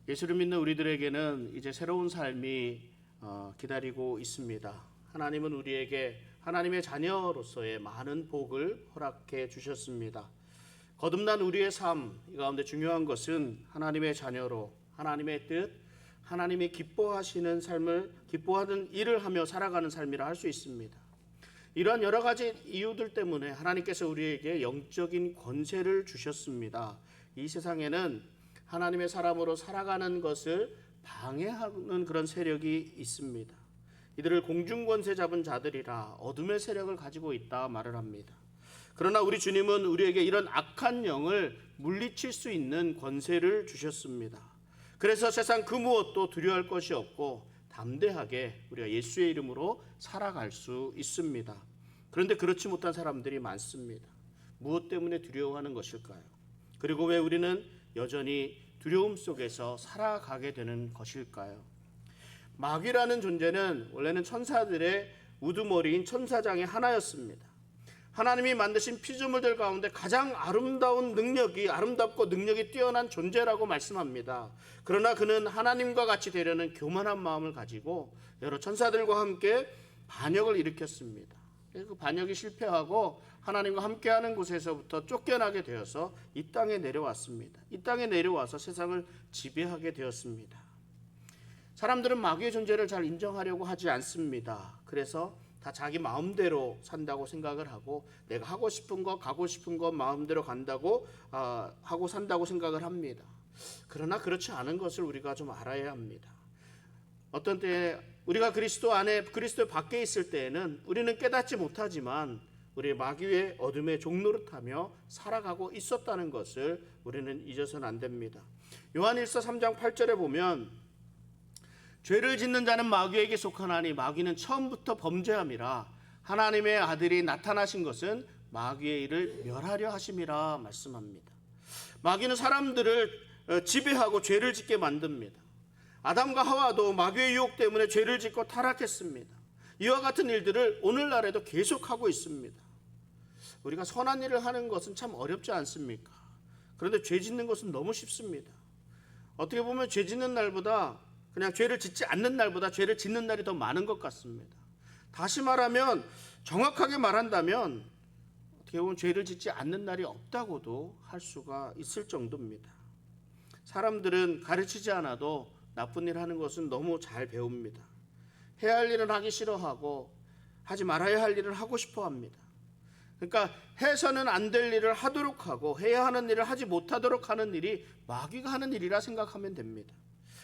예수를 믿는 우리들에게는 이제 새로운 삶이 기다리고 있습니다. 하나님은 우리에게 하나님의 자녀로서의 많은 복을 허락해 주셨습니다. 거듭난 우리의 삶, 이 가운데 중요한 것은 하나님의 자녀로 하나님의 뜻, 하나님이 기뻐하시는 삶을, 기뻐하는 일을 하며 살아가는 삶이라 할 수 있습니다. 이러한 여러 가지 이유들 때문에 하나님께서 우리에게 영적인 권세를 주셨습니다. 이 세상에는 하나님의 사람으로 살아가는 것을 방해하는 그런 세력이 있습니다. 이들을 공중권세 잡은 자들이라 어둠의 세력을 가지고 있다 말을 합니다. 그러나 우리 주님은 우리에게 이런 악한 영을 물리칠 수 있는 권세를 주셨습니다. 그래서 세상 그 무엇도 두려워할 것이 없고 담대하게 우리가 예수의 이름으로 살아갈 수 있습니다. 그런데 그렇지 못한 사람들이 많습니다. 무엇 때문에 두려워하는 것일까요? 그리고 왜 우리는 여전히 두려움 속에서 살아가게 되는 것일까요? 마귀라는 존재는 원래는 천사들의 우두머리인 천사장의 하나였습니다. 하나님이 만드신 피조물들 가운데 가장 아름답고 능력이 뛰어난 존재라고 말씀합니다. 그러나 그는 하나님과 같이 되려는 교만한 마음을 가지고 여러 천사들과 함께 반역을 일으켰습니다. 그 반역이 실패하고 하나님과 함께하는 곳에서부터 쫓겨나게 되어서 이 땅에 내려왔습니다. 이 땅에 내려와서 세상을 지배하게 되었습니다. 사람들은 마귀의 존재를 잘 인정하려고 하지 않습니다. 그래서 다 자기 마음대로 산다고 생각을 하고 내가 하고 싶은 거 가고 싶은 거 마음대로 간다고 하고 산다고 생각을 합니다. 그러나 그렇지 않은 것을 우리가 좀 알아야 합니다. 어떤 때 우리가 그리스도 안에 그리스도 밖에 있을 때에는 우리는 깨닫지 못하지만 우리의 마귀의 어둠의 종노릇하며 살아가고 있었다는 것을 우리는 잊어서는 안 됩니다. 요한일서 3장 8절에 보면 죄를 짓는 자는 마귀에게 속하나니 마귀는 처음부터 범죄함이라 하나님의 아들이 나타나신 것은 마귀의 일을 멸하려 하심이라 말씀합니다. 마귀는 사람들을 지배하고 죄를 짓게 만듭니다. 아담과 하와도 마귀의 유혹 때문에 죄를 짓고 타락했습니다. 이와 같은 일들을 오늘날에도 계속하고 있습니다. 우리가 선한 일을 하는 것은 참 어렵지 않습니까? 그런데 죄 짓는 것은 너무 쉽습니다. 어떻게 보면 죄 짓는 날보다 그냥 죄를 짓지 않는 날보다 죄를 짓는 날이 더 많은 것 같습니다. 다시 말하면 정확하게 말한다면 어떻게 보면 죄를 짓지 않는 날이 없다고도 할 수가 있을 정도입니다. 사람들은 가르치지 않아도 나쁜 일 하는 것은 너무 잘 배웁니다. 해야 할 일은 하기 싫어하고 하지 말아야 할 일을 하고 싶어 합니다. 그러니까 해서는 안 될 일을 하도록 하고 해야 하는 일을 하지 못하도록 하는 일이 마귀가 하는 일이라 생각하면 됩니다.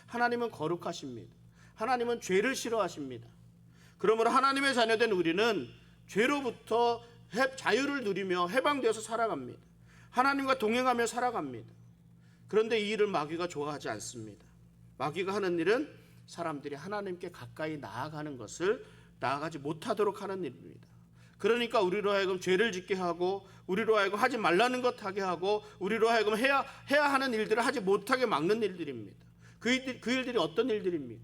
하나님은 거룩하십니다. 하나님은 죄를 싫어하십니다. 그러므로 하나님의 자녀된 우리는 죄로부터 자유를 누리며 해방되어서 살아갑니다. 하나님과 동행하며 살아갑니다. 그런데 이 일을 마귀가 좋아하지 않습니다. 마귀가 하는 일은 사람들이 하나님께 가까이 나아가지 못하도록 하는 일입니다. 그러니까 우리로 하여금 죄를 짓게 하고 우리로 하여금 하지 말라는 것 하게 하고 우리로 하여금 해야 하는 일들을 하지 못하게 막는 일들입니다. 그 일들이 어떤 일들입니까?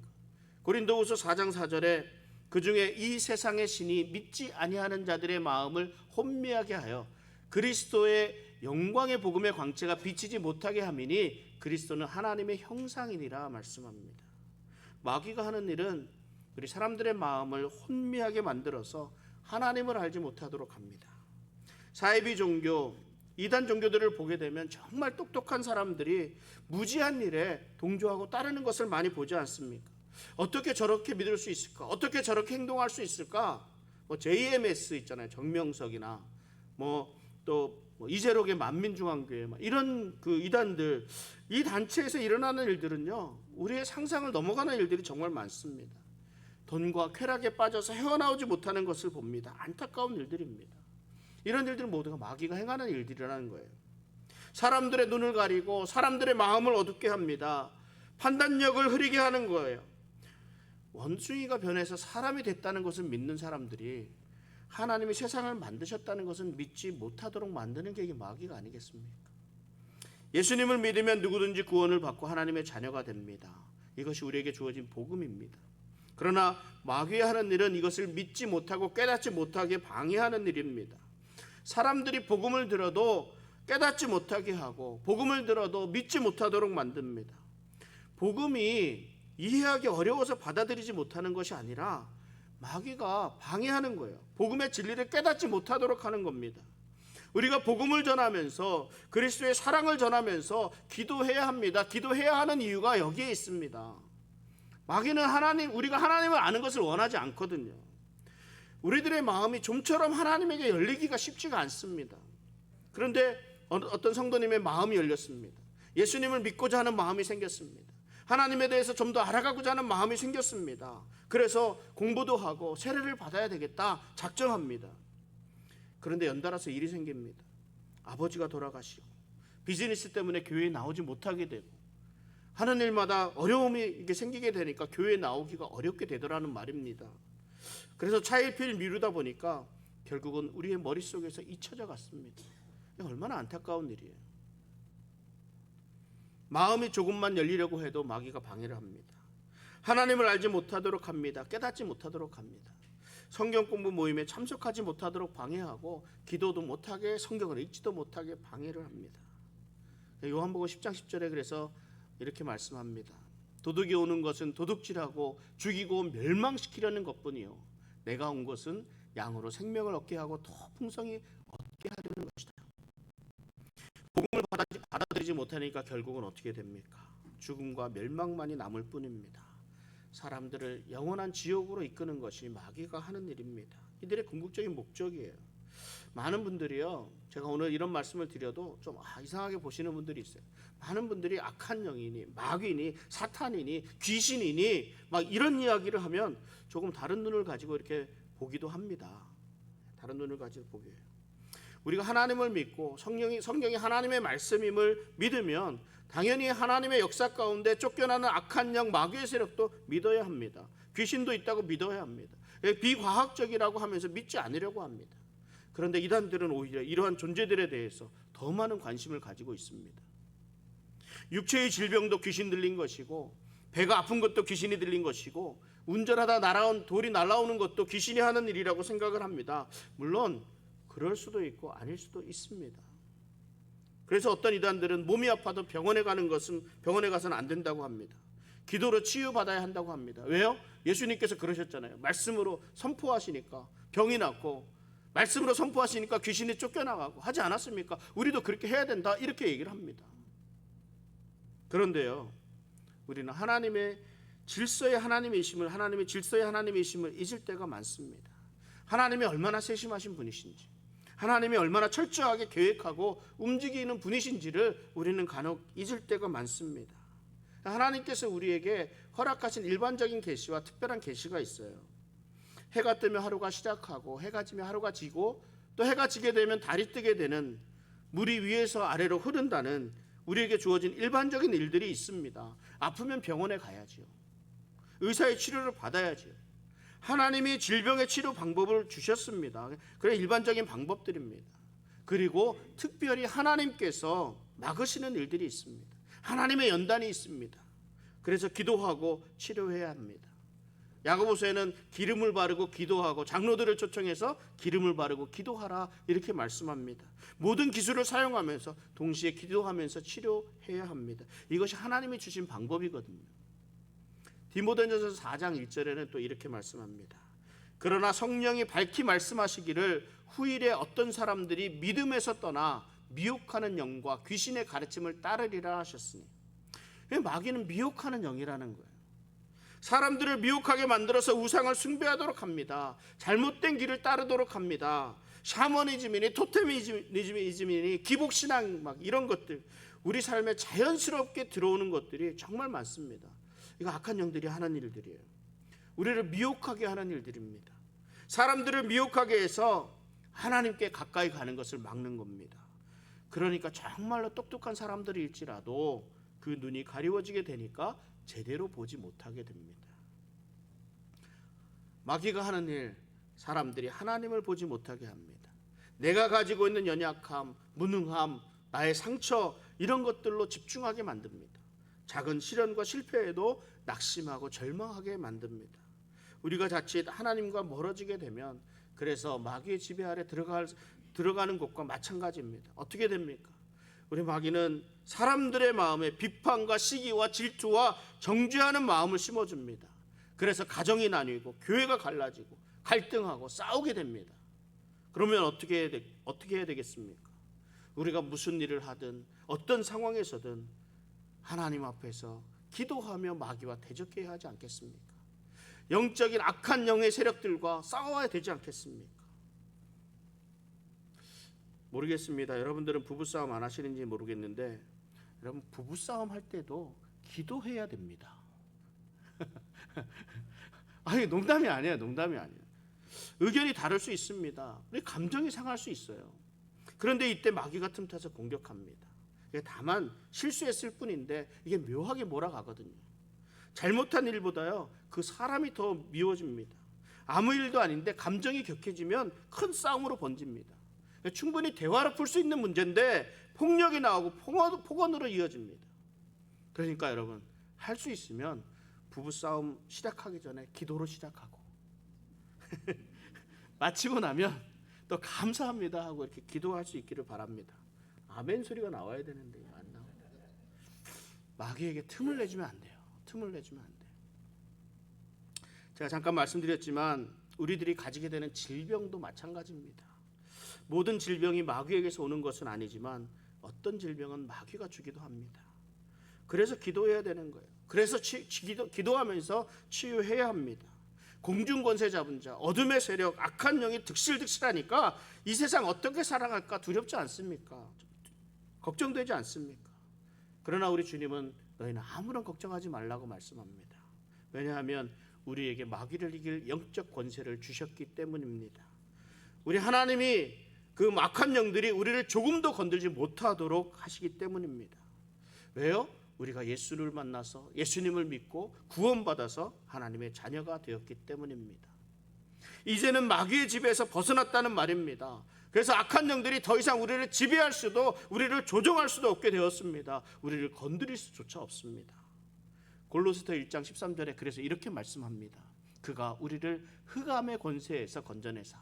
고린도후서 4장 4절에 그중에 이 세상의 신이 믿지 아니하는 자들의 마음을 혼미하게 하여 그리스도의 영광의 복음의 광채가 비치지 못하게 함이니 그리스도는 하나님의 형상이니라 말씀합니다. 마귀가 하는 일은 우리 사람들의 마음을 혼미하게 만들어서 하나님을 알지 못하도록 합니다. 사이비 종교, 이단 종교들을 보게 되면 정말 똑똑한 사람들이 무지한 일에 동조하고 따르는 것을 많이 보지 않습니까? 어떻게 저렇게 믿을 수 있을까? 어떻게 저렇게 행동할 수 있을까? JMS 있잖아요. 정명석이나 또 이재록의 만민중앙교회 이런 그 이단들, 이 단체에서 일어나는 일들은요, 우리의 상상을 넘어가는 일들이 정말 많습니다. 돈과 쾌락에 빠져서 헤어나오지 못하는 것을 봅니다. 안타까운 일들입니다. 이런 일들은 모두가 마귀가 행하는 일들이라는 거예요. 사람들의 눈을 가리고 사람들의 마음을 어둡게 합니다. 판단력을 흐리게 하는 거예요. 원숭이가 변해서 사람이 됐다는 것을 믿는 사람들이 하나님이 세상을 만드셨다는 것은 믿지 못하도록 만드는 게 이게 마귀가 아니겠습니까? 예수님을 믿으면 누구든지 구원을 받고 하나님의 자녀가 됩니다. 이것이 우리에게 주어진 복음입니다. 그러나 마귀의 하는 일은 이것을 믿지 못하고 깨닫지 못하게 방해하는 일입니다. 사람들이 복음을 들어도 깨닫지 못하게 하고 복음을 들어도 믿지 못하도록 만듭니다. 복음이 이해하기 어려워서 받아들이지 못하는 것이 아니라 마귀가 방해하는 거예요. 복음의 진리를 깨닫지 못하도록 하는 겁니다. 우리가 복음을 전하면서 그리스도의 사랑을 전하면서 기도해야 합니다. 기도해야 하는 이유가 여기에 있습니다. 마귀는 우리가 하나님을 아는 것을 원하지 않거든요. 우리들의 마음이 좀처럼 하나님에게 열리기가 쉽지가 않습니다. 그런데 어떤 성도님의 마음이 열렸습니다. 예수님을 믿고자 하는 마음이 생겼습니다. 하나님에 대해서 좀 더 알아가고자 하는 마음이 생겼습니다. 그래서 공부도 하고 세례를 받아야 되겠다 작정합니다. 그런데 연달아서 일이 생깁니다. 아버지가 돌아가시고 비즈니스 때문에 교회에 나오지 못하게 되고 하는 일마다 어려움이 이게 생기게 되니까 교회에 나오기가 어렵게 되더라는 말입니다. 그래서 차일피일 미루다 보니까 결국은 우리의 머릿속에서 잊혀져 갔습니다. 얼마나 안타까운 일이에요. 마음이 조금만 열리려고 해도 마귀가 방해를 합니다. 하나님을 알지 못하도록 합니다. 깨닫지 못하도록 합니다. 성경 공부 모임에 참석하지 못하도록 방해하고 기도도 못하게 성경을 읽지도 못하게 방해를 합니다. 요한복음 10장 10절에 그래서 이렇게 말씀합니다. 도둑이 오는 것은 도둑질하고 죽이고 멸망시키려는 것뿐이요 내가 온 것은 양으로 생명을 얻게 하고 더 풍성히 얻게 하려는 것이다. 복음을 받아들이지 못하니까 결국은 어떻게 됩니까? 죽음과 멸망만이 남을 뿐입니다. 사람들을 영원한 지옥으로 이끄는 것이 마귀가 하는 일입니다. 이들의 궁극적인 목적이에요. 많은 분들이요, 제가 오늘 이런 말씀을 드려도 좀 이상하게 보시는 분들이 있어요. 많은 분들이 악한 영이니 마귀니 사탄이니 귀신이니 막 이런 이야기를 하면 조금 다른 눈을 가지고 이렇게 보기도 합니다. 다른 눈을 가지고 보게 해요. 우리가 하나님을 믿고 성경이 하나님의 말씀임을 믿으면 당연히 하나님의 역사 가운데 쫓겨나는 악한 영 마귀의 세력도 믿어야 합니다. 귀신도 있다고 믿어야 합니다. 비과학적이라고 하면서 믿지 않으려고 합니다. 그런데 이단들은 오히려 이러한 존재들에 대해서 더 많은 관심을 가지고 있습니다. 육체의 질병도 귀신 들린 것이고 배가 아픈 것도 귀신이 들린 것이고 운전하다 돌이 날아오는 것도 귀신이 하는 일이라고 생각을 합니다. 물론 그럴 수도 있고 아닐 수도 있습니다. 그래서 어떤 이단들은 몸이 아파도 병원에 가서는 안 된다고 합니다. 기도로 치유받아야 한다고 합니다. 왜요? 예수님께서 그러셨잖아요. 말씀으로 선포하시니까 병이 낫고 말씀으로 선포하시니까 귀신이 쫓겨나가고 하지 않았습니까? 우리도 그렇게 해야 된다 이렇게 얘기를 합니다. 그런데요, 우리는 하나님의 질서의 하나님이심을 잊을 때가 많습니다. 하나님이 얼마나 세심하신 분이신지, 하나님이 얼마나 철저하게 계획하고 움직이는 분이신지를 우리는 간혹 잊을 때가 많습니다. 하나님께서 우리에게 허락하신 일반적인 계시와 특별한 계시가 있어요. 해가 뜨면 하루가 시작하고 해가 지면 하루가 지고 또 해가 지게 되면 달이 뜨게 되는 물이 위에서 아래로 흐른다는 우리에게 주어진 일반적인 일들이 있습니다. 아프면 병원에 가야지요. 의사의 치료를 받아야지요. 하나님이 질병의 치료 방법을 주셨습니다. 그래 일반적인 방법들입니다. 그리고 특별히 하나님께서 막으시는 일들이 있습니다. 하나님의 연단이 있습니다. 그래서 기도하고 치료해야 합니다. 야고보서에는 기름을 바르고 기도하고 장로들을 초청해서 기름을 바르고 기도하라 이렇게 말씀합니다. 모든 기술을 사용하면서 동시에 기도하면서 치료해야 합니다. 이것이 하나님이 주신 방법이거든요. 디모데전서 4장 1절에는 또 이렇게 말씀합니다. 그러나 성령이 밝히 말씀하시기를 후일에 어떤 사람들이 믿음에서 떠나 미혹하는 영과 귀신의 가르침을 따르리라 하셨으니, 마귀는 미혹하는 영이라는 거예요. 사람들을 미혹하게 만들어서 우상을 숭배하도록 합니다. 잘못된 길을 따르도록 합니다. 샤머니즘이니 토테미즘이니 기복신앙 막 이런 것들 우리 삶에 자연스럽게 들어오는 것들이 정말 많습니다. 이거 악한 영들이 하는 일들이에요. 우리를 미혹하게 하는 일들입니다. 사람들을 미혹하게 해서 하나님께 가까이 가는 것을 막는 겁니다. 그러니까 정말로 똑똑한 사람들일지라도 그 눈이 가리워지게 되니까 제대로 보지 못하게 됩니다. 마귀가 하는 일, 사람들이 하나님을 보지 못하게 합니다. 내가 가지고 있는 연약함, 무능함, 나의 상처 이런 것들로 집중하게 만듭니다. 작은 시련과 실패에도 낙심하고 절망하게 만듭니다. 우리가 자칫 하나님과 멀어지게 되면 그래서 마귀의 지배 아래 들어가는 것과 마찬가지입니다. 어떻게 됩니까? 우리 마귀는 사람들의 마음에 비판과 시기와 질투와 정죄하는 마음을 심어줍니다. 그래서 가정이 나뉘고 교회가 갈라지고 갈등하고 싸우게 됩니다. 그러면 어떻게 해야 되겠습니까? 우리가 무슨 일을 하든 어떤 상황에서든 하나님 앞에서 기도하며 마귀와 대적해야 하지 않겠습니까? 영적인 악한 영의 세력들과 싸워야 되지 않겠습니까? 모르겠습니다. 여러분들은 부부싸움 안 하시는지 모르겠는데 여러분 부부싸움 할 때도 기도해야 됩니다. 아니 농담이 아니에요. 의견이 다를 수 있습니다. 우리 감정이 상할 수 있어요. 그런데 이때 마귀가 틈타서 공격합니다. 다만 실수했을 뿐인데 이게 묘하게 몰아가거든요. 잘못한 일보다요 그 사람이 더 미워집니다. 아무 일도 아닌데 감정이 격해지면 큰 싸움으로 번집니다. 충분히 대화로 풀 수 있는 문제인데 폭력이 나오고 폭언으로 이어집니다. 그러니까 여러분 할 수 있으면 부부싸움 시작하기 전에 기도로 시작하고 마치고 나면 또 감사합니다 하고 이렇게 기도할 수 있기를 바랍니다. 아멘 소리가 나와야 되는데 안 나와요. 마귀에게 틈을 내주면 안 돼요. 제가 잠깐 말씀드렸지만 우리들이 가지게 되는 질병도 마찬가지입니다. 모든 질병이 마귀에게서 오는 것은 아니지만 어떤 질병은 마귀가 주기도 합니다. 그래서 기도해야 되는 거예요. 그래서 기도하면서 치유해야 합니다. 공중권세 잡은 자, 어둠의 세력, 악한 영이 득실득실하니까 이 세상 어떻게 살아갈까 두렵지 않습니까? 걱정되지 않습니까? 그러나 우리 주님은 너희는 아무런 걱정하지 말라고 말씀합니다. 왜냐하면 우리에게 마귀를 이길 영적 권세를 주셨기 때문입니다. 우리 하나님이 그 악한 영들이 우리를 조금도 건들지 못하도록 하시기 때문입니다. 왜요? 우리가 예수를 만나서 예수님을 믿고 구원받아서 하나님의 자녀가 되었기 때문입니다. 이제는 마귀의 지배에서 벗어났다는 말입니다. 그래서 악한 영들이 더 이상 우리를 지배할 수도 우리를 조종할 수도 없게 되었습니다. 우리를 건드릴 수조차 없습니다. 골로새서 1장 13절에 그래서 이렇게 말씀합니다. 그가 우리를 흑암의 권세에서 건져내사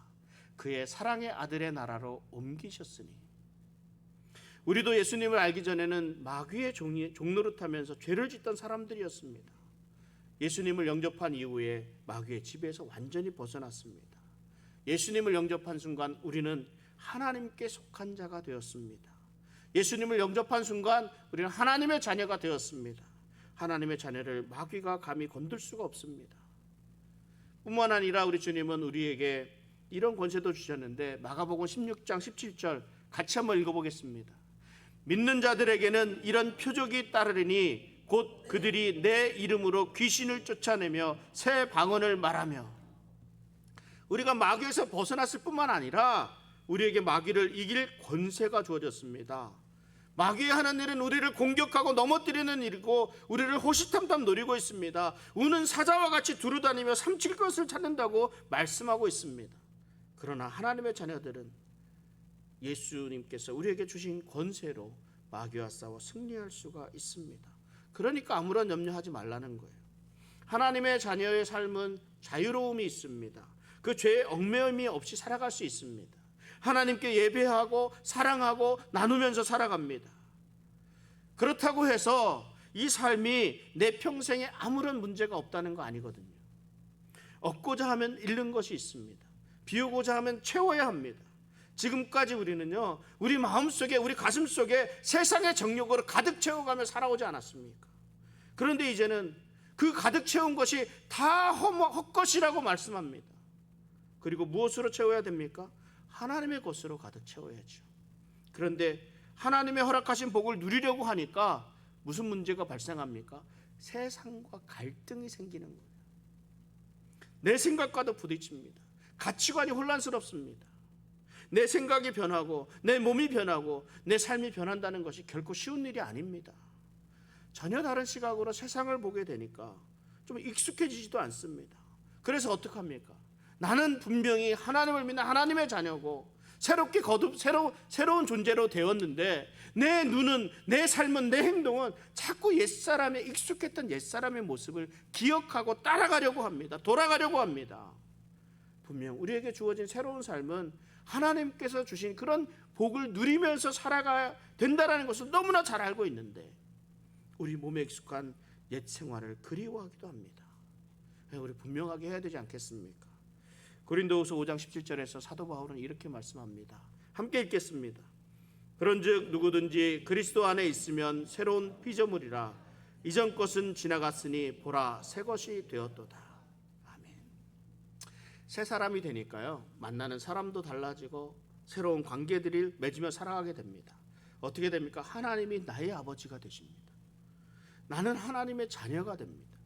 그의 사랑의 아들의 나라로 옮기셨으니. 우리도 예수님을 알기 전에는 마귀의 종노릇하면서 죄를 짓던 사람들이었습니다. 예수님을 영접한 이후에 마귀의 지배에서 완전히 벗어났습니다. 예수님을 영접한 순간 우리는 하나님께 속한 자가 되었습니다. 예수님을 영접한 순간 우리는 하나님의 자녀가 되었습니다. 하나님의 자녀를 마귀가 감히 건들 수가 없습니다. 뿐만 아니라 우리 주님은 우리에게 이런 권세도 주셨는데 마가복음 16장 17절 같이 한번 읽어보겠습니다. 믿는 자들에게는 이런 표적이 따르리니 곧 그들이 내 이름으로 귀신을 쫓아내며 새 방언을 말하며. 우리가 마귀에서 벗어났을 뿐만 아니라 우리에게 마귀를 이길 권세가 주어졌습니다. 마귀의 하는 일은 우리를 공격하고 넘어뜨리는 일이고 우리를 호시탐탐 노리고 있습니다. 우는 사자와 같이 두루다니며 삼킬 것을 찾는다고 말씀하고 있습니다. 그러나 하나님의 자녀들은 예수님께서 우리에게 주신 권세로 마귀와 싸워 승리할 수가 있습니다. 그러니까 아무런 염려하지 말라는 거예요. 하나님의 자녀의 삶은 자유로움이 있습니다. 그 죄의 얽매임이 없이 살아갈 수 있습니다. 하나님께 예배하고 사랑하고 나누면서 살아갑니다. 그렇다고 해서 이 삶이 내 평생에 아무런 문제가 없다는 거 아니거든요. 얻고자 하면 잃는 것이 있습니다. 비우고자 하면 채워야 합니다. 지금까지 우리는요, 우리 마음속에, 우리 가슴속에 세상의 정욕으로 가득 채워가며 살아오지 않았습니까? 그런데 이제는 그 가득 채운 것이 다 헛것이라고 말씀합니다. 그리고 무엇으로 채워야 됩니까? 하나님의 것으로 가득 채워야죠. 그런데 하나님의 허락하신 복을 누리려고 하니까 무슨 문제가 발생합니까? 세상과 갈등이 생기는 거예요. 내 생각과도 부딪힙니다. 가치관이 혼란스럽습니다. 내 생각이 변하고 내 몸이 변하고 내 삶이 변한다는 것이 결코 쉬운 일이 아닙니다. 전혀 다른 시각으로 세상을 보게 되니까 좀 익숙해지지도 않습니다. 그래서 어떡합니까? 나는 분명히 하나님을 믿는 하나님의 자녀고 새롭게 새로운 존재로 되었는데 내 눈은, 내 삶은, 내 행동은 자꾸 옛사람의 익숙했던 옛사람의 모습을 기억하고 따라가려고 합니다. 돌아가려고 합니다. 분명 우리에게 주어진 새로운 삶은 하나님께서 주신 그런 복을 누리면서 살아가야 된다는 것을 너무나 잘 알고 있는데 우리 몸에 익숙한 옛 생활을 그리워하기도 합니다. 우리 분명하게 해야 되지 않겠습니까? 고린도후서 5장 17절에서 사도 바울은 이렇게 말씀합니다. 함께 읽겠습니다. 그런즉 누구든지 그리스도 안에 있으면 새로운 피조물이라 이전 것은 지나갔으니 보라 새 것이 되었도다. 아멘. 새 사람이 되니까요, 만나는 사람도 달라지고 새로운 관계들이 맺으며 살아가게 됩니다. 어떻게 됩니까? 하나님이 나의 아버지가 되십니다. 나는 하나님의 자녀가 됩니다.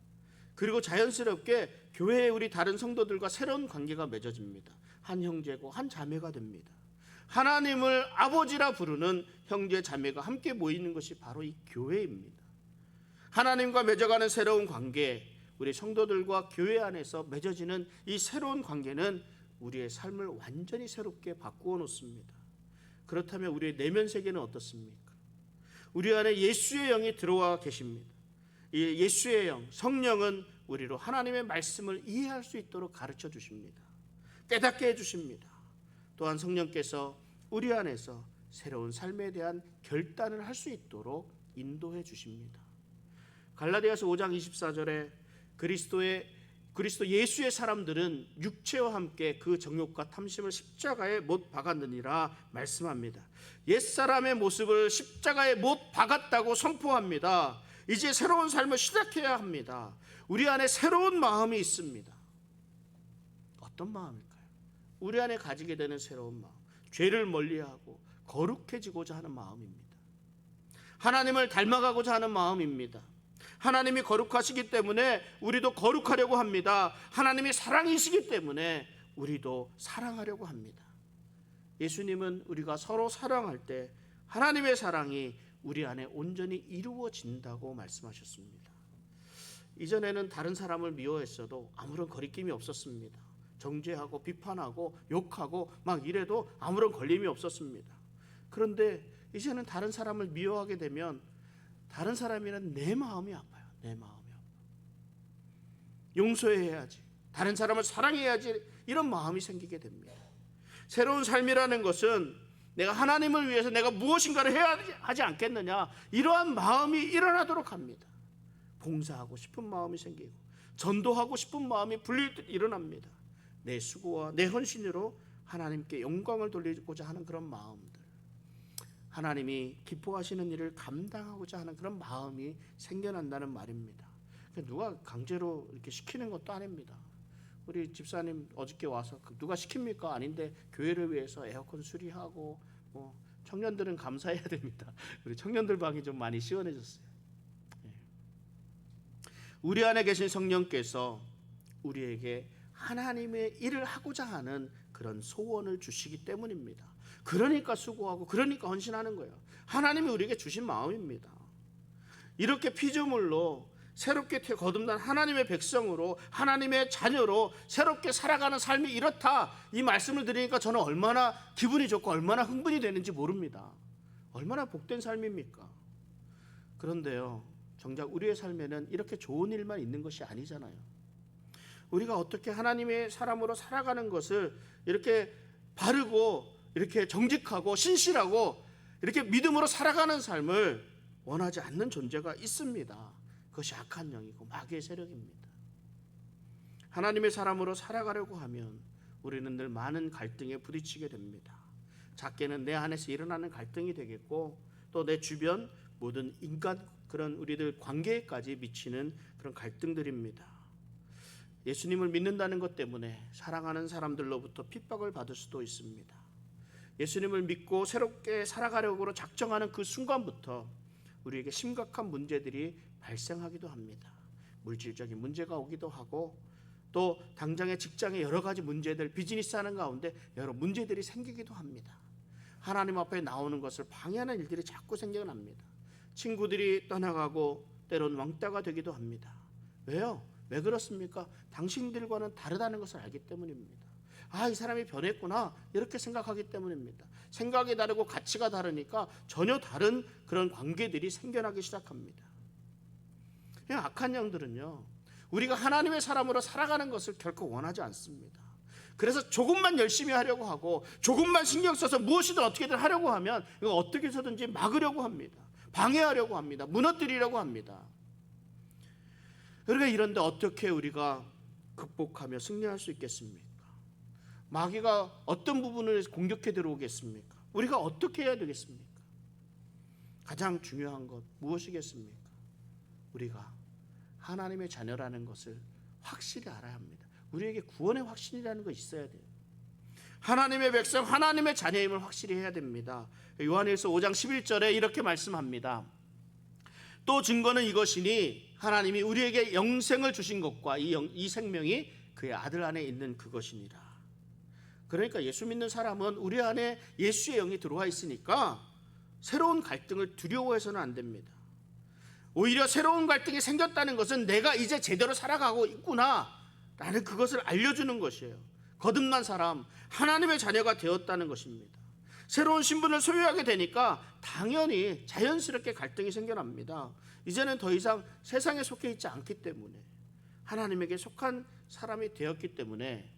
그리고 자연스럽게 교회의 우리 다른 성도들과 새로운 관계가 맺어집니다. 한 형제고 한 자매가 됩니다. 하나님을 아버지라 부르는 형제 자매가 함께 모이는 것이 바로 이 교회입니다. 하나님과 맺어가는 새로운 관계, 우리 성도들과 교회 안에서 맺어지는 이 새로운 관계는 우리의 삶을 완전히 새롭게 바꾸어 놓습니다. 그렇다면 우리의 내면 세계는 어떻습니까? 우리 안에 예수의 영이 들어와 계십니다. 이 예수의 영, 성령은 우리로 하나님의 말씀을 이해할 수 있도록 가르쳐 주십니다. 깨닫게 해주십니다. 또한 성령께서 우리 안에서 새로운 삶에 대한 결단을 할 수 있도록 인도해 주십니다. 갈라디아서 5장 24절에 그리스도 예수의 사람들은 육체와 함께 그 정욕과 탐심을 십자가에 못 박았느니라 말씀합니다. 옛사람의 모습을 십자가에 못 박았다고 선포합니다. 이제 새로운 삶을 시작해야 합니다. 우리 안에 새로운 마음이 있습니다. 어떤 마음일까요? 우리 안에 가지게 되는 새로운 마음, 죄를 멀리하고 거룩해지고자 하는 마음입니다. 하나님을 닮아가고자 하는 마음입니다. 하나님이 거룩하시기 때문에 우리도 거룩하려고 합니다. 하나님이 사랑이시기 때문에 우리도 사랑하려고 합니다. 예수님은 우리가 서로 사랑할 때 하나님의 사랑이 우리 안에 온전히 이루어진다고 말씀하셨습니다. 이전에는 다른 사람을 미워했어도 아무런 거리낌이 없었습니다. 정죄하고 비판하고 욕하고 막 이래도 아무런 걸림이 없었습니다. 그런데 이제는 다른 사람을 미워하게 되면 다른 사람이란 내 마음이 아파요. 내 마음이 아파요. 용서해야지, 다른 사람을 사랑해야지, 이런 마음이 생기게 됩니다. 새로운 삶이라는 것은 내가 하나님을 위해서 내가 무엇인가를 해야 하지 않겠느냐, 이러한 마음이 일어나도록 합니다. 봉사하고 싶은 마음이 생기고 전도하고 싶은 마음이 불릴 듯 일어납니다. 내 수고와 내 헌신으로 하나님께 영광을 돌리고자 하는 그런 마음들, 하나님이 기뻐하시는 일을 감당하고자 하는 그런 마음이 생겨난다는 말입니다. 누가 강제로 이렇게 시키는 것도 아닙니다. 우리 집사님 어저께 와서 누가 시킵니까? 아닌데 교회를 위해서 에어컨 수리하고 청년들은 감사해야 됩니다. 우리 청년들 방이 좀 많이 시원해졌어요. 우리 안에 계신 성령께서 우리에게 하나님의 일을 하고자 하는 그런 소원을 주시기 때문입니다. 그러니까 수고하고 그러니까 헌신하는 거예요. 하나님이 우리에게 주신 마음입니다. 이렇게 피조물로 새롭게 거듭난 하나님의 백성으로, 하나님의 자녀로 새롭게 살아가는 삶이 이렇다, 이 말씀을 드리니까 저는 얼마나 기분이 좋고 얼마나 흥분이 되는지 모릅니다. 얼마나 복된 삶입니까? 그런데요, 정작 우리의 삶에는 이렇게 좋은 일만 있는 것이 아니잖아요. 우리가 어떻게 하나님의 사람으로 살아가는 것을 이렇게 바르고 이렇게 정직하고 신실하고 이렇게 믿음으로 살아가는 삶을 원하지 않는 존재가 있습니다. 그것이 악한 영이고 마귀의 세력입니다. 하나님의 사람으로 살아가려고 하면 우리는 늘 많은 갈등에 부딪히게 됩니다. 작게는 내 안에서 일어나는 갈등이 되겠고, 또 내 주변 모든 인간, 그런 우리들 관계까지 미치는 그런 갈등들입니다. 예수님을 믿는다는 것 때문에 사랑하는 사람들로부터 핍박을 받을 수도 있습니다. 예수님을 믿고 새롭게 살아가려고 작정하는 그 순간부터 우리에게 심각한 문제들이 발생하기도 합니다. 물질적인 문제가 오기도 하고, 또 당장의 직장의 여러 가지 문제들, 비즈니스 하는 가운데 여러 문제들이 생기기도 합니다. 하나님 앞에 나오는 것을 방해하는 일들이 자꾸 생겨납니다. 친구들이 떠나가고 때론 왕따가 되기도 합니다. 왜요? 왜 그렇습니까? 당신들과는 다르다는 것을 알기 때문입니다. 아, 이 사람이 변했구나, 이렇게 생각하기 때문입니다. 생각이 다르고 가치가 다르니까 전혀 다른 그런 관계들이 생겨나기 시작합니다. 악한 영들은요, 우리가 하나님의 사람으로 살아가는 것을 결코 원하지 않습니다. 그래서 조금만 열심히 하려고 하고 조금만 신경 써서 무엇이든 어떻게든 하려고 하면 이거 어떻게 해서든지 막으려고 합니다. 방해하려고 합니다. 무너뜨리려고 합니다. 그러니까 이런데 어떻게 우리가 극복하며 승리할 수 있겠습니까? 마귀가 어떤 부분을 공격해 들어오겠습니까? 우리가 어떻게 해야 되겠습니까? 가장 중요한 것 무엇이겠습니까? 우리가 하나님의 자녀라는 것을 확실히 알아야 합니다. 우리에게 구원의 확신이라는 거 있어야 돼요. 하나님의 백성, 하나님의 자녀임을 확실히 해야 됩니다. 요한일서 5장 11절에 이렇게 말씀합니다. 또 증거는 이것이니 하나님이 우리에게 영생을 주신 것과 이 생명이 그의 아들 안에 있는 그것이니라. 그러니까 예수 믿는 사람은 우리 안에 예수의 영이 들어와 있으니까 새로운 갈등을 두려워해서는 안 됩니다. 오히려 새로운 갈등이 생겼다는 것은 내가 이제 제대로 살아가고 있구나 라는 그것을 알려주는 것이에요. 거듭난 사람, 하나님의 자녀가 되었다는 것입니다. 새로운 신분을 소유하게 되니까 당연히 자연스럽게 갈등이 생겨납니다. 이제는 더 이상 세상에 속해 있지 않기 때문에, 하나님에게 속한 사람이 되었기 때문에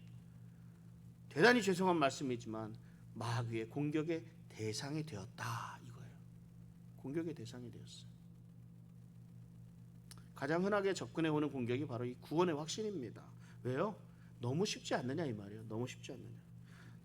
대단히 죄송한 말씀이지만 마귀의 공격의 대상이 되었다 이거예요. 공격의 대상이 되었어요. 가장 흔하게 접근해 오는 공격이 바로 이 구원의 확신입니다. 왜요? 너무 쉽지 않느냐 이 말이에요. 너무 쉽지 않느냐.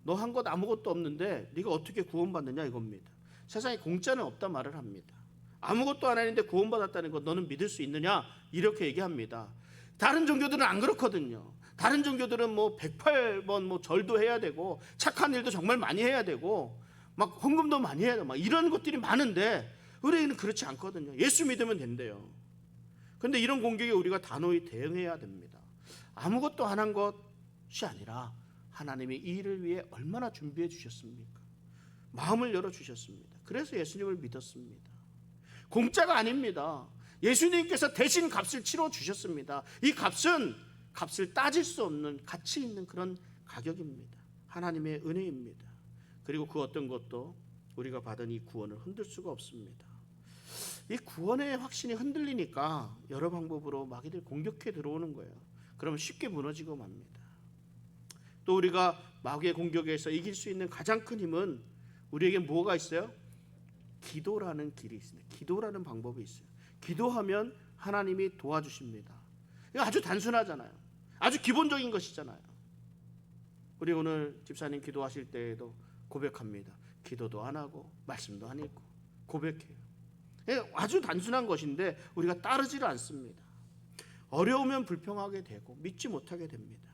너 한 것 아무것도 없는데 네가 어떻게 구원받느냐 이겁니다. 세상에 공짜는 없다 말을 합니다. 아무것도 안 했는데 구원받았다는 것 너는 믿을 수 있느냐 이렇게 얘기합니다. 다른 종교들은 안 그렇거든요. 다른 종교들은 뭐 108번 뭐 절도 해야 되고 착한 일도 정말 많이 해야 되고 막 헌금도 많이 해야 되고 막 이런 것들이 많은데 우리는 그렇지 않거든요. 예수 믿으면 된대요. 그런데 이런 공격에 우리가 단호히 대응해야 됩니다. 아무것도 안 한 것이 아니라 하나님이 이 일을 위해 얼마나 준비해 주셨습니까? 마음을 열어주셨습니다. 그래서 예수님을 믿었습니다. 공짜가 아닙니다. 예수님께서 대신 값을 치러주셨습니다. 이 값은 값을 따질 수 없는 가치 있는 그런 가격입니다. 하나님의 은혜입니다. 그리고 그 어떤 것도 우리가 받은 이 구원을 흔들 수가 없습니다. 이 구원의 확신이 흔들리니까 여러 방법으로 마귀들 공격해 들어오는 거예요. 그러면 쉽게 무너지고 맙니다. 또 우리가 마귀의 공격에서 이길 수 있는 가장 큰 힘은 우리에게 뭐가 있어요? 기도라는 길이 있습니다. 기도라는 방법이 있어요. 기도하면 하나님이 도와주십니다. 이거 아주 단순하잖아요. 아주 기본적인 것이잖아요. 우리 오늘 집사님 기도하실 때에도 고백합니다. 기도도 안 하고 말씀도 안 읽고 고백해요. 아주 단순한 것인데 우리가 따르지를 않습니다. 어려우면 불평하게 되고 믿지 못하게 됩니다.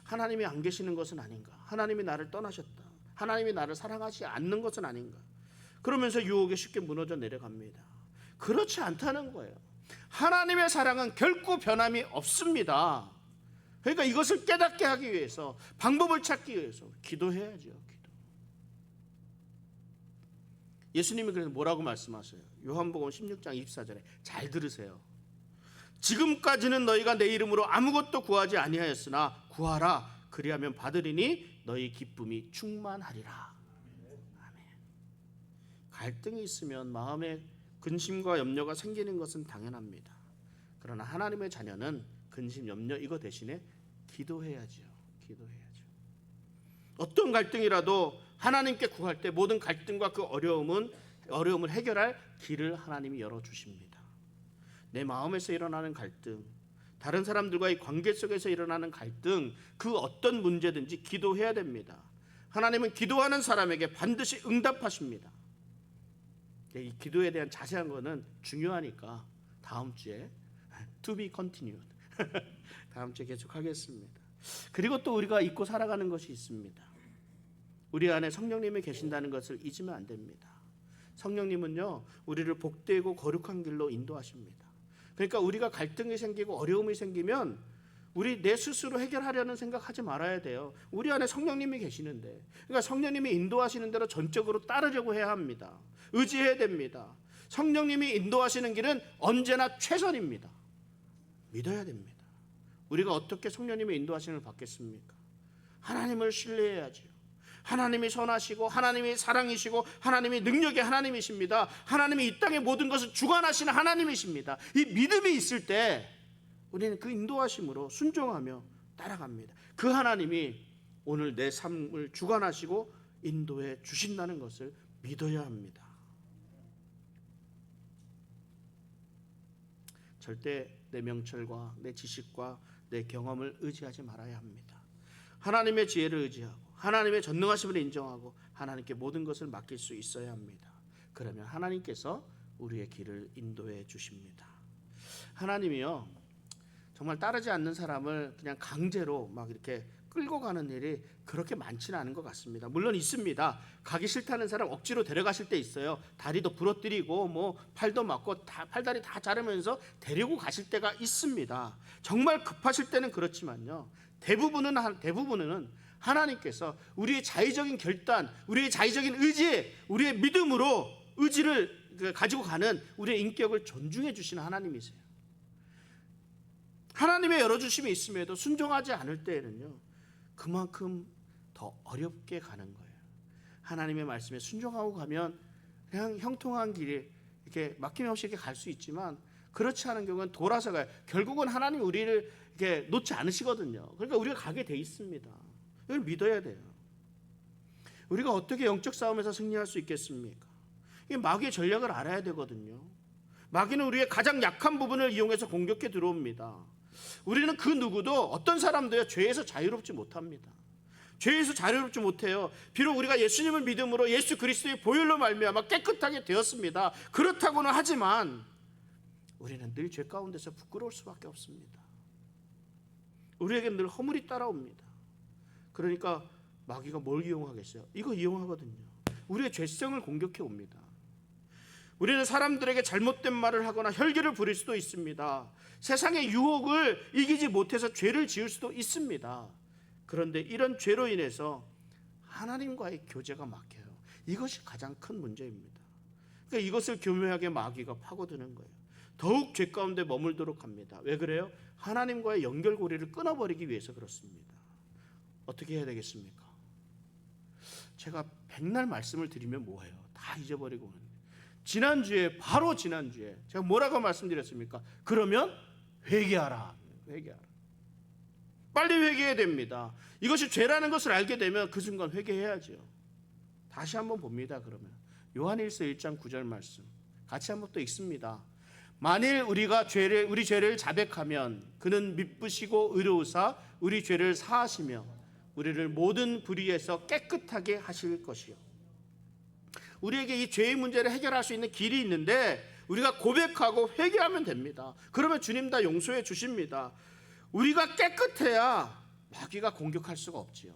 하나님이 안 계시는 것은 아닌가? 하나님이 나를 떠나셨다. 하나님이 나를 사랑하지 않는 것은 아닌가? 그러면서 유혹에 쉽게 무너져 내려갑니다. 그렇지 않다는 거예요. 하나님의 사랑은 결코 변함이 없습니다. 그러니까 이것을 깨닫게 하기 위해서, 방법을 찾기 위해서 기도해야죠. 기도. 예수님이 그래서 뭐라고 말씀하세요? 요한복음 16장 24절에 잘 들으세요. 지금까지는 너희가 내 이름으로 아무것도 구하지 아니하였으나 구하라 그리하면 받으리니 너희 기쁨이 충만하리라. 아멘. 갈등이 있으면 마음에 근심과 염려가 생기는 것은 당연합니다. 그러나 하나님의 자녀는 근심, 염려 이거 대신에 기도해야죠. 기도해야죠. 어떤 갈등이라도 하나님께 구할 때 모든 갈등과 그 어려움을 해결할 길을 하나님이 열어주십니다. 내 마음에서 일어나는 갈등, 다른 사람들과의 관계 속에서 일어나는 갈등, 그 어떤 문제든지 기도해야 됩니다. 하나님은 기도하는 사람에게 반드시 응답하십니다. 이 기도에 대한 자세한 거는 중요하니까 다음 주에 to be continued 다음 주에 계속 하겠습니다. 그리고 또 우리가 잊고 살아가는 것이 있습니다. 우리 안에 성령님이 계신다는 것을 잊으면 안 됩니다. 성령님은요 우리를 복되고 거룩한 길로 인도하십니다. 그러니까 우리가 갈등이 생기고 어려움이 생기면 우리 내 스스로 해결하려는 생각하지 말아야 돼요. 우리 안에 성령님이 계시는데, 그러니까 성령님이 인도하시는 대로 전적으로 따르려고 해야 합니다. 의지해야 됩니다. 성령님이 인도하시는 길은 언제나 최선입니다. 믿어야 됩니다. 우리가 어떻게 성령님의 인도하심을 받겠습니까? 하나님을 신뢰해야죠. 하나님이 선하시고 하나님이 사랑이시고 하나님이 능력의 하나님이십니다. 하나님이 이 땅의 모든 것을 주관하시는 하나님이십니다. 이 믿음이 있을 때 우리는 그 인도하심으로 순종하며 따라갑니다. 그 하나님이 오늘 내 삶을 주관하시고 인도해 주신다는 것을 믿어야 합니다. 절대 내 명철과 내 지식과 내 경험을 의지하지 말아야 합니다. 하나님의 지혜를 의지하고 하나님의 전능하심을 인정하고 하나님께 모든 것을 맡길 수 있어야 합니다. 그러면 하나님께서 우리의 길을 인도해 주십니다. 하나님이요, 정말 따르지 않는 사람을 그냥 강제로 막 이렇게 끌고 가는 일이 그렇게 많지는 않은 것 같습니다. 물론 있습니다. 가기 싫다는 사람 억지로 데려가실 때 있어요. 다리도 부러뜨리고 뭐 팔도 맞고 팔다리 다 자르면서 데리고 가실 때가 있습니다. 정말 급하실 때는 그렇지만요, 대부분은 하나님께서 우리의 자의적인 결단, 우리의 자의적인 의지, 우리의 믿음으로 의지를 가지고 가는 우리의 인격을 존중해 주시는 하나님이세요. 하나님의 열어주심이 있음에도 순종하지 않을 때에는요, 그만큼 더 어렵게 가는 거예요. 하나님의 말씀에 순종하고 가면 그냥 형통한 길에 이렇게 막힘없이 이렇게 갈 수 있지만, 그렇지 않은 경우는 돌아서 가요. 결국은 하나님 우리를 이렇게 놓지 않으시거든요. 그러니까 우리가 가게 돼 있습니다. 이걸 믿어야 돼요. 우리가 어떻게 영적 싸움에서 승리할 수 있겠습니까? 이 마귀의 전략을 알아야 되거든요. 마귀는 우리의 가장 약한 부분을 이용해서 공격해 들어옵니다. 우리는 그 누구도, 어떤 사람도요, 죄에서 자유롭지 못합니다. 죄에서 자유롭지 못해요. 비록 우리가 예수님을 믿음으로 예수 그리스도의 보혈로 말미암아 깨끗하게 되었습니다. 그렇다고는 하지만 우리는 늘 죄 가운데서 부끄러울 수밖에 없습니다. 우리에게 늘 허물이 따라옵니다. 그러니까 마귀가 뭘 이용하겠어요? 이거 이용하거든요. 우리의 죄성을 공격해 옵니다. 우리는 사람들에게 잘못된 말을 하거나 혈기를 부릴 수도 있습니다. 세상의 유혹을 이기지 못해서 죄를 지을 수도 있습니다. 그런데 이런 죄로 인해서 하나님과의 교제가 막혀요. 이것이 가장 큰 문제입니다. 그러니까 이것을 교묘하게 마귀가 파고드는 거예요. 더욱 죄 가운데 머물도록 합니다. 왜 그래요? 하나님과의 연결고리를 끊어버리기 위해서 그렇습니다. 어떻게 해야 되겠습니까? 제가 백날 말씀을 드리면 뭐해요? 다 잊어버리고 오는데, 바로 지난주에 제가 뭐라고 말씀드렸습니까? 그러면 회개하라. 빨리 회개해야 됩니다. 이것이 죄라는 것을 알게 되면 그 순간 회개해야죠. 다시 한번 봅니다. 그러면 요한일서 1장 9절 말씀 같이 한번 또 읽습니다. 만일 우리가 우리 죄를 자백하면 그는 미쁘시고 의로우사 우리 죄를 사하시며 우리를 모든 불의에서 깨끗하게 하실 것이요. 우리에게 이 죄의 문제를 해결할 수 있는 길이 있는데 우리가 고백하고 회개하면 됩니다. 그러면 주님 다 용서해 주십니다. 우리가 깨끗해야 마귀가 공격할 수가 없지요.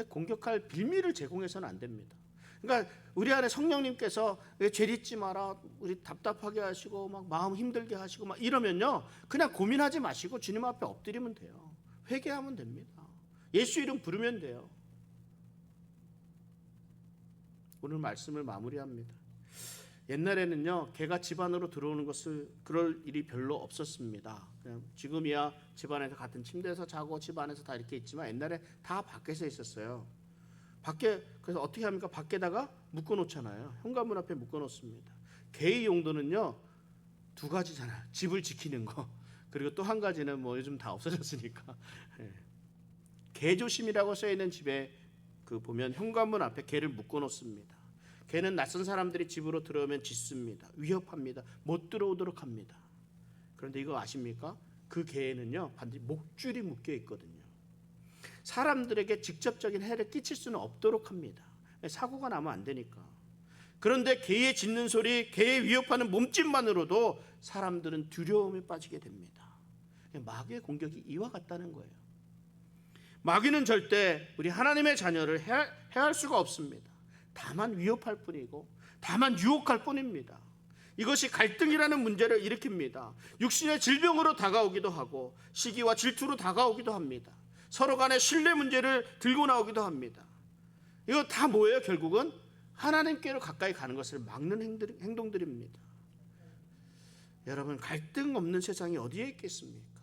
공격할 빌미를 제공해서는 안 됩니다. 그러니까 우리 안에 성령님께서 죄 짓지 마라, 우리 답답하게 하시고 막 마음 힘들게 하시고 막 이러면요, 그냥 고민하지 마시고 주님 앞에 엎드리면 돼요. 회개하면 됩니다. 예수 이름 부르면 돼요. 오늘 말씀을 마무리합니다. 옛날에는요, 개가 집 안으로 들어오는 것을 그럴 일이 별로 없었습니다. 그냥 지금이야 집 안에서 같은 침대에서 자고 집 안에서 다 이렇게 있지만 옛날에 다 밖에서 있었어요. 그래서 어떻게 합니까? 밖에다가 묶어놓잖아요. 현관문 앞에 묶어놓습니다. 개의 용도는요, 두 가지잖아요. 집을 지키는 거, 그리고 또 한 가지는 뭐 요즘 다 없어졌으니까 개조심이라고 써있는 집에 보면 현관문 앞에 개를 묶어놓습니다. 개는 낯선 사람들이 집으로 들어오면 짖습니다. 위협합니다. 못 들어오도록 합니다. 그런데 이거 아십니까? 그 개에는요, 반드시 목줄이 묶여 있거든요. 사람들에게 직접적인 해를 끼칠 수는 없도록 합니다. 사고가 나면 안 되니까. 그런데 개의 짖는 소리, 개의 위협하는 몸짓만으로도 사람들은 두려움에 빠지게 됩니다. 마귀의 공격이 이와 같다는 거예요. 마귀는 절대 우리 하나님의 자녀를 해할 수가 없습니다. 다만 위협할 뿐이고 다만 유혹할 뿐입니다. 이것이 갈등이라는 문제를 일으킵니다. 육신의 질병으로 다가오기도 하고 시기와 질투로 다가오기도 합니다. 서로 간의 신뢰 문제를 들고 나오기도 합니다. 이거 다 뭐예요? 결국은 하나님께로 가까이 가는 것을 막는 행동들입니다. 여러분, 갈등 없는 세상이 어디에 있겠습니까?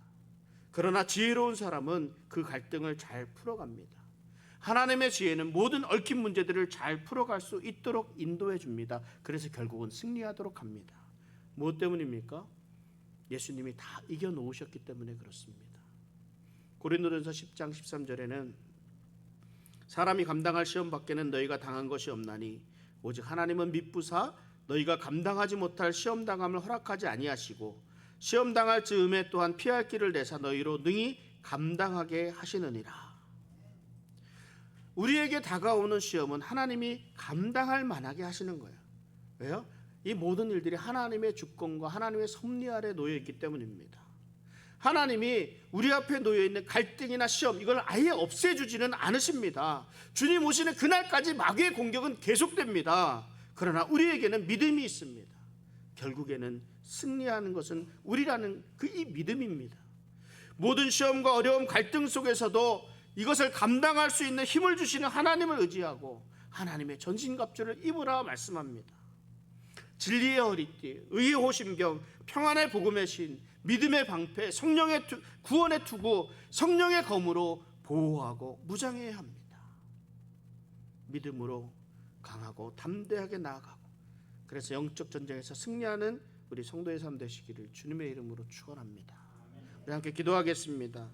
그러나 지혜로운 사람은 그 갈등을 잘 풀어갑니다. 하나님의 지혜는 모든 얽힌 문제들을 잘 풀어갈 수 있도록 인도해 줍니다. 그래서 결국은 승리하도록 합니다. 무엇 때문입니까? 예수님이 다 이겨놓으셨기 때문에 그렇습니다. 고린도전서 10장 13절에는 사람이 감당할 시험 밖에는 너희가 당한 것이 없나니 오직 하나님은 미쁘사 너희가 감당하지 못할 시험 당함을 허락하지 아니하시고 시험 당할 즈음에 또한 피할 길을 내사 너희로 능히 감당하게 하시느니라. 우리에게 다가오는 시험은 하나님이 감당할 만하게 하시는 거예요. 왜요? 이 모든 일들이 하나님의 주권과 하나님의 섭리 아래 놓여 있기 때문입니다. 하나님이 우리 앞에 놓여 있는 갈등이나 시험, 이걸 아예 없애주지는 않으십니다. 주님 오시는 그날까지 마귀의 공격은 계속됩니다. 그러나 우리에게는 믿음이 있습니다. 결국에는 승리하는 것은 우리라는 그 이 믿음입니다. 모든 시험과 어려움, 갈등 속에서도 이것을 감당할 수 있는 힘을 주시는 하나님을 의지하고 하나님의 전신갑주를 입으라 말씀합니다. 진리의 허리띠, 의의 호심경, 평안의 복음의 신, 믿음의 방패, 성령의 구원의 투구, 성령의 검으로 보호하고 무장해야 합니다. 믿음으로 강하고 담대하게 나아가고, 그래서 영적 전쟁에서 승리하는 우리 성도의 삶 되시기를 주님의 이름으로 축원합니다. 우리 함께 기도하겠습니다.